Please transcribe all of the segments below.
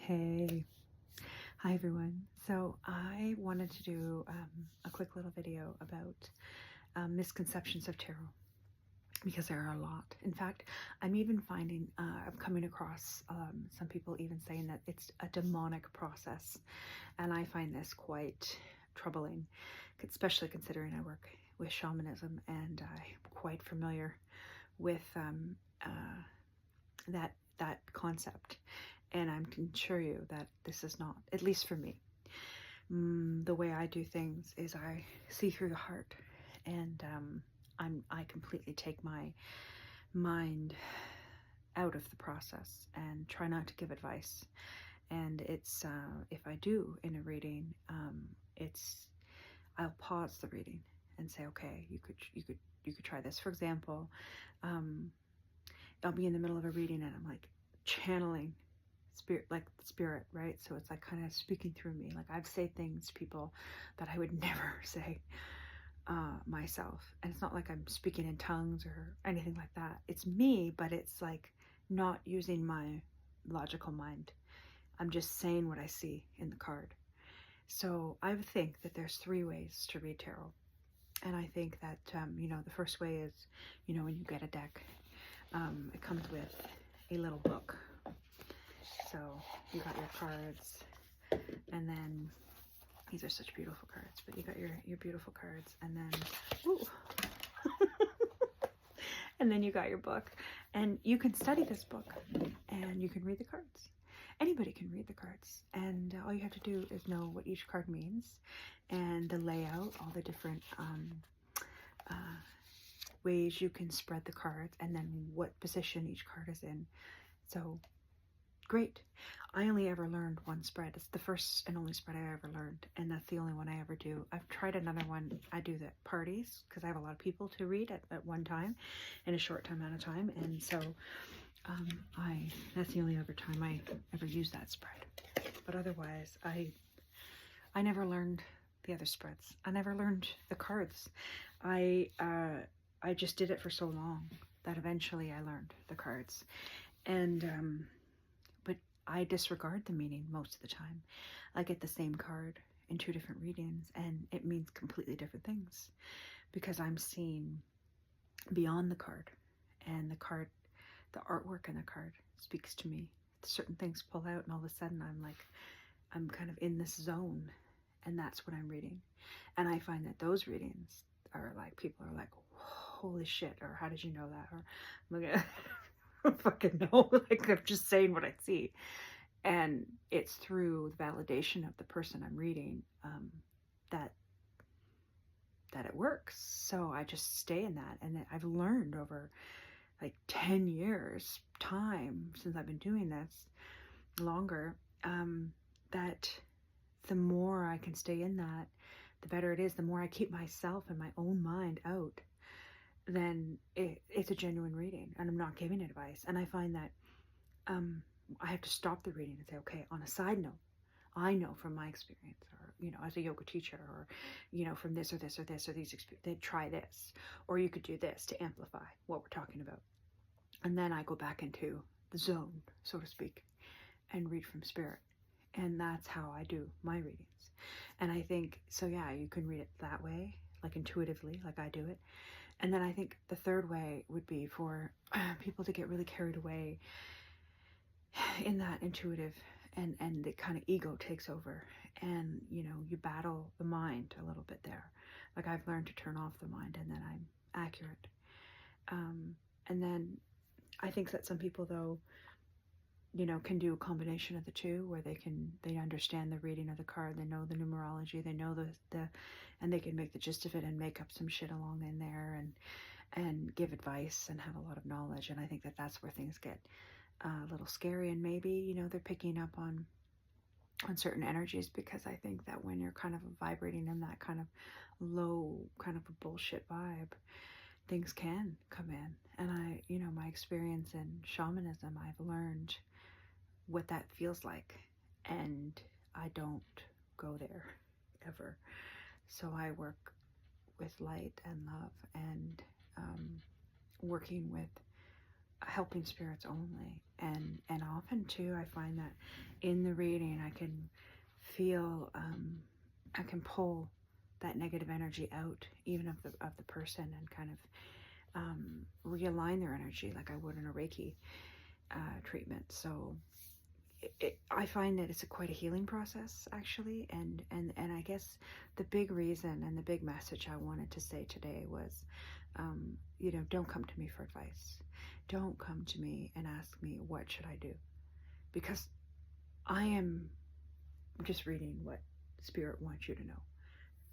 Hey, hi everyone. So I wanted to do a quick little video about misconceptions of tarot because there are a lot. In fact, I'm even finding, I'm coming across some people even saying that it's a demonic process, and I find this quite troubling, especially considering I work with shamanism and I'm quite familiar with that concept. And I can assure you that this is not, at least for me, the way I do things is I see through the heart, and I completely take my mind out of the process and try not to give advice. And it's if I do in a reading, it's I'll pause the reading and say, okay, you could try this. For example, I'll be in the middle of a reading and I'm like channeling spirit, right? So it's like kind of speaking through me. Like I've said things to people that I would never say myself. And it's not like I'm speaking in tongues or anything like that. It's me, but it's like not using my logical mind. I'm just saying what I see in the card. So I think that there's 3 ways to read tarot. And I think that, the first way is, when you get a deck, it comes with a little book. So you got your cards, and then these are such beautiful cards, but you got your beautiful cards, and then, ooh, and then you got your book, and you can study this book, and you can read the cards. Anybody can read the cards, and all you have to do is know what each card means, and the layout, all the different ways you can spread the cards, and then what position each card is in. So great. I only ever learned one spread. It's the first and only spread I ever learned, and that's the only one I ever do. I've tried another one. I do the parties because I have a lot of people to read at one time in a short amount of time, and so that's the only other time I ever use that spread. But otherwise, I never learned the other spreads. I never learned the cards. I just did it for so long that eventually I learned the cards, and but I disregard the meaning most of the time. I get the same card in 2 different readings, and it means completely different things because I'm seeing beyond the card, and the artwork in the card speaks to me. Certain things pull out, and all of a sudden I'm kind of in this zone, and that's what I'm reading. And I find that those readings are like, people are like, holy shit, or how did you know that? Or I'm like, I don't fucking know. Like, I'm just saying what I see. And it's through the validation of the person I'm reading that it works. So I just stay in that. And I've learned over like 10 years time since I've been doing this, longer, that the more I can stay in that, the better it is. The more I keep myself and my own mind out, then it's a genuine reading, and I'm not giving advice. And I find that I have to stop the reading and say, okay, on a side note, I know from my experience, or as a yoga teacher, or from this or this or this or these experiences, they try this, or you could do this to amplify what we're talking about. And then I go back into the zone, so to speak, and read from spirit. And that's how I do my readings. And I think, so yeah, you can read it that way, like intuitively, like I do it. And then I think the third way would be for people to get really carried away in that intuitive, and the kind of ego takes over, and you battle the mind a little bit there. Like I've learned to turn off the mind, and then I'm accurate. And then I think that some people, though, can do a combination of the two, where they understand the reading of the card, they know the numerology, they know and they can make the gist of it and make up some shit along in there, and give advice and have a lot of knowledge. And I think that that's where things get a little scary, and maybe they're picking up on certain energies, because I think that when you're kind of vibrating in that kind of low, kind of a bullshit vibe, things can come in. And my experience in shamanism, I've learned what that feels like, and I don't go there ever. So I work with light and love, and working with helping spirits only. And often too, I find that in the reading, I can feel, I can pull that negative energy out, even of the person, and kind of realign their energy like I would in a Reiki treatment. So I find that it's quite a healing process, actually. And I guess the big reason and the big message I wanted to say today was, you know, don't come to me for advice. Don't come to me and ask me, what should I do? Because I am just reading what Spirit wants you to know.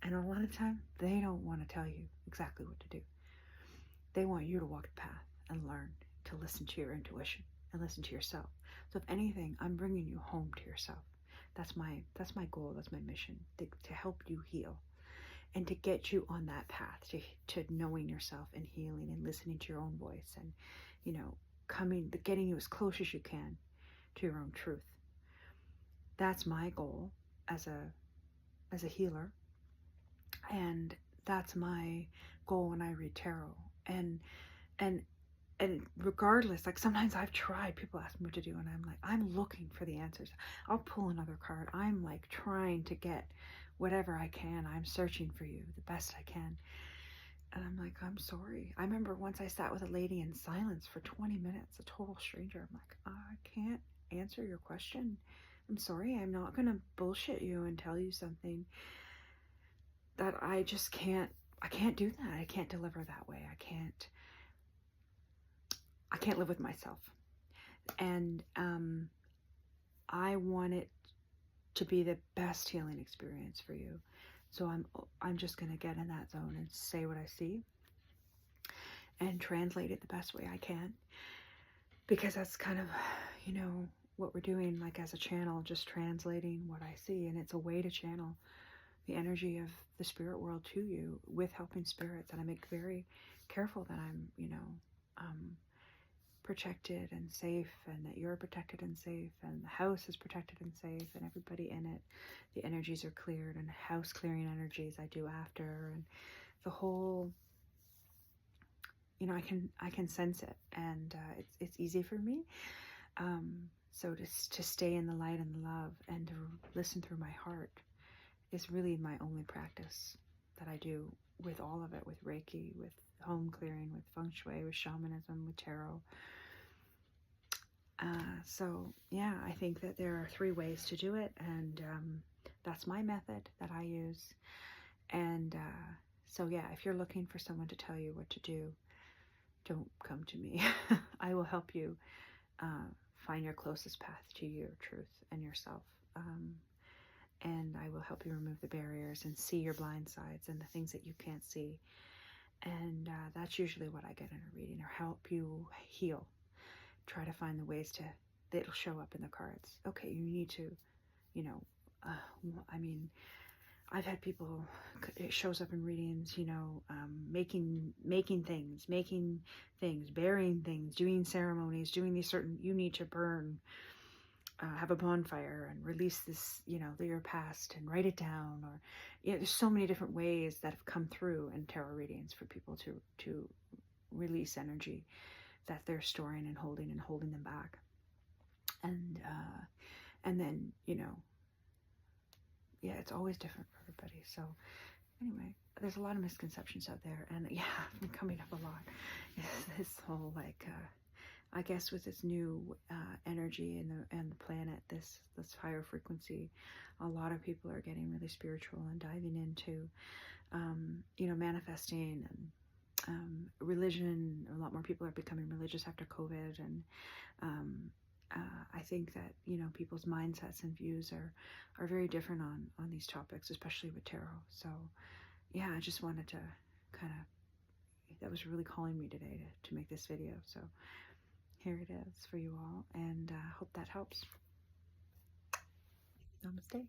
And a lot of time, they don't want to tell you exactly what to do. They want you to walk the path and learn to listen to your intuition and listen to yourself. So if anything, I'm bringing you home to yourself. That's my goal. That's my mission, to help you heal and to get you on that path to knowing yourself and healing and listening to your own voice, and, you know, getting you as close as you can to your own truth. That's my goal as a healer, and that's my goal when I read tarot. And regardless, like, sometimes I've tried, people ask me what to do, and I'm like, I'm looking for the answers. I'll pull another card. I'm like trying to get whatever I can. I'm searching for you the best I can. And I'm like, I'm sorry. I remember once I sat with a lady in silence for 20 minutes, a total stranger. I'm like, I can't answer your question. I'm sorry. I'm not going to bullshit you and tell you something that I just can't. I can't do that. I can't deliver that way. I can't live with myself. And I want it to be the best healing experience for you. So I'm just going to get in that zone and say what I see and translate it the best way I can, because that's kind of, you know, what we're doing, like, as a channel, just translating what I see. And it's a way to channel the energy of the spirit world to you with helping spirits. And I make very careful that I'm, you know, protected and safe, and that you're protected and safe, and the house is protected and safe, and everybody in it, the energies are cleared, and house clearing energies I do after, and the whole, you know, I can sense it, and it's easy for me. So to stay in the light and the love and to listen through my heart is really my only practice that I do with all of it, with Reiki, with home clearing, with feng shui, with shamanism, with tarot. So yeah, I think that there are 3 ways to do it, and that's my method that I use. And so yeah, if you're looking for someone to tell you what to do, don't come to me. I will help you find your closest path to your truth and yourself. And I will help you remove the barriers and see your blind sides and the things that you can't see. And that's usually what I get in a reading, or help you heal. Try to find the ways that'll show up in the cards. Okay, you need to, you know, I mean, I've had people, it shows up in readings, you know, making things, burying things, doing ceremonies, doing these certain, you need to burn, have a bonfire and release this, you know, your past, and write it down. Or, you know, there's so many different ways that have come through in tarot readings for people to release energy that they're storing and holding them back. And then, you know, yeah, it's always different for everybody. So anyway, there's a lot of misconceptions out there, and yeah, I'm coming up a lot. This whole, like, I guess with this new energy and the planet, this higher frequency, a lot of people are getting really spiritual and diving into, you know, manifesting and religion. A lot more people are becoming religious after COVID, and I think that, you know, people's mindsets and views are very different on these topics, especially with tarot. So yeah, I just wanted to kind of, that was really calling me today to make this video. So here it is for you all, and hope that helps. Namaste.